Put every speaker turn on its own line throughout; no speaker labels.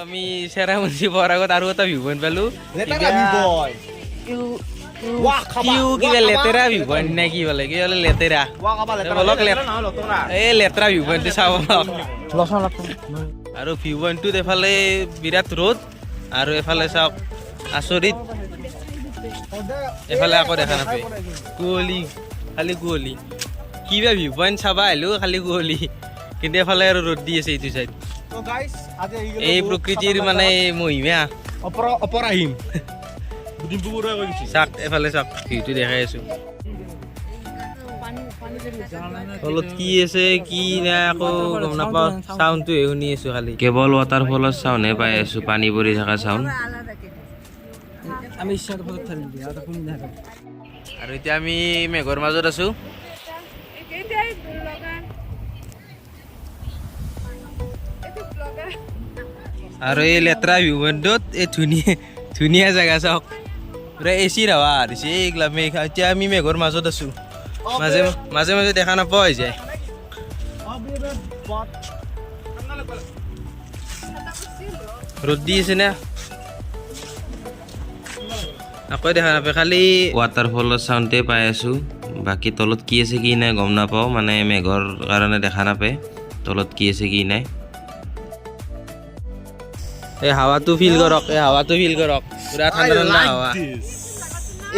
আমি চেৰাপুঞ্জী পোৱাৰ আগত আৰু এটা ভিউ পইণ্ট পালোঁ। কিবা লেতেৰা ভিউ পইণ্ট নে কি বোলে, কিবা লেতেৰা এই লেতেৰা ভিউ পইণ্টটো চাব। আৰু ভিউ পইণ্টটোত এফালে বিৰাট ৰ'দ আৰু এফালে চাওক আচৰিত, এফালে আকৌ দেখা নাপায় কুঁৱলী, খালি কুঁৱলী। কিবা ভিউ পইণ্ট চাবা আহিলোঁ খালি কুঁৱলী, কিন্তু এফালে আৰু ৰ'দ দি আছে এইটো চাইড। এই প্ৰকৃতিৰ মানে মহিমা অপৰাহিম। চাওক এফালে চাওক ভিউটো দেখাই আছো, তলত কি আছে কি নাই আকৌ গম নাপাওঁ, চাউণ্ডটোহে শুনি আছো খালি, কেৱল ৱাটাৰফলৰ চাউণ্ডহে পাই আছো, পানী পৰি থকা চাউণ্ড। আৰু এতিয়া আমি মেঘৰ মাজত আছো। আৰু এই লেতেৰা ভিউ পইণ্টত এই ধুনীয়া জেগা চাওক, পুৰা এচিৰ হাৱা দিছে এইগিলা মেঘ। এতিয়া আমি মেঘৰ মাজত আছো, মাজে মাজে দেখা নাপোৱা হৈ যায়। ৰ'দ দি আছে না, আকৌ দেখা নাপায়, খালি ৱাটাৰফলৰ চাউণ্ডে পাই আছো। বাকী তলত কি আছে কি নাই গম নাপাওঁ, মানে মেঘৰ কাৰণে দেখা নাপায় তলত কি আছে কি নাই। এই হাৱাটো ফিল কৰক, এই হাৱাটো ফিল কৰক, পুৰা ঠাণ্ডা ঠাণ্ডা হাৱা,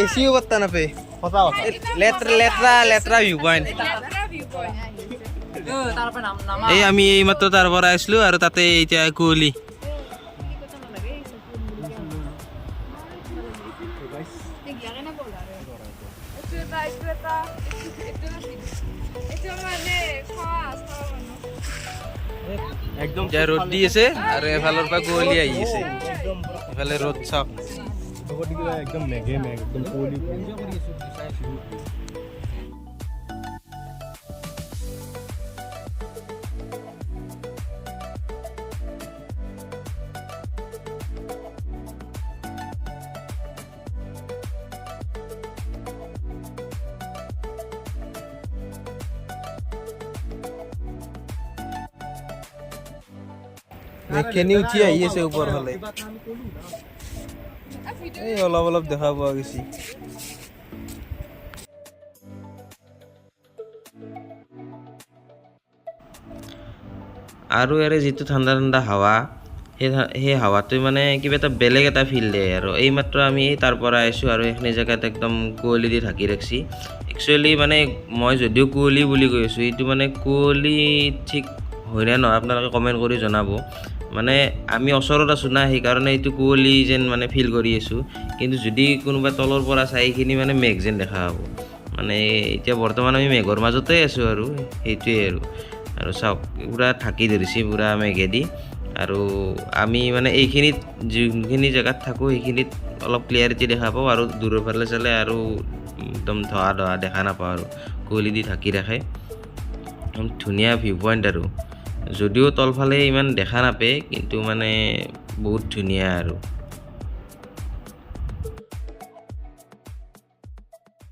এচিও পাত্তা নাপায়। লেতেৰা ভিউ পইণ্ট। এই আমি এইমাত্ৰ তাৰ পৰা আহিছিলোঁ আৰু তাতে এতিয়া কুঁৱলী। এতিয়া ৰ'দ দি আছে আৰু এফালৰ পৰা কুঁৱলী আহি আছে, এফালে ৰ'দ চাওক। একদম মেঘে মেঘ, একদম কুঁৱলী। মেঘখিনি উঠি আহি আছে ওপৰ ফালে, এই অলপ অলপ দেখা পোৱা গৈছে। আৰু ইয়াৰে যিটো ঠাণ্ডা ঠাণ্ডা হাৱা, সেই হাৱাটোৱে মানে কিবা এটা বেলেগ এটা ফিল দিয়ে। আৰু এইমাত্ৰ আমি তাৰ পৰা আহিছোঁ আৰু এইখিনি জেগাত একদম কুঁৱলী দি ঢাকি ৰাখিছে। একচুৱেলি মানে মই যদিও কুঁৱলী বুলি কৈ আছোঁ, এইটো মানে কুঁৱলী ঠিক হয়নে নহয় আপোনালোকে কমেণ্ট কৰি জনাব। মানে আমি ওচৰত আছোঁ না, সেইকাৰণে এইটো কুঁৱলী যেন মানে ফিল কৰি আছোঁ, কিন্তু যদি কোনোবা তলৰ পৰা চাই এইখিনি মানে মেঘ যেন দেখা হ'ব। মানে এতিয়া বৰ্তমান আমি মেঘৰ মাজতে আছোঁ আৰু সেইটোৱে আৰু চাওক পুৰা ঢাকি ধৰিছে পুৰা মেঘেদি। আৰু আমি মানে এইখিনিত যোনখিনি জেগাত থাকোঁ সেইখিনিত অলপ ক্লিয়াৰিটি দেখা পাওঁ, আৰু দূৰৰ ফালে চালে আৰু একদম ধোৱা দেখা নাপাওঁ, আৰু কুঁৱলী দি ঢাকি ৰাখে। একদম ধুনীয়া ভিউ পইণ্ট, আৰু যদিও তলফালে ইমান দেখা নাপায় কিন্তু মানে বহুত ধুনীয়া আৰু।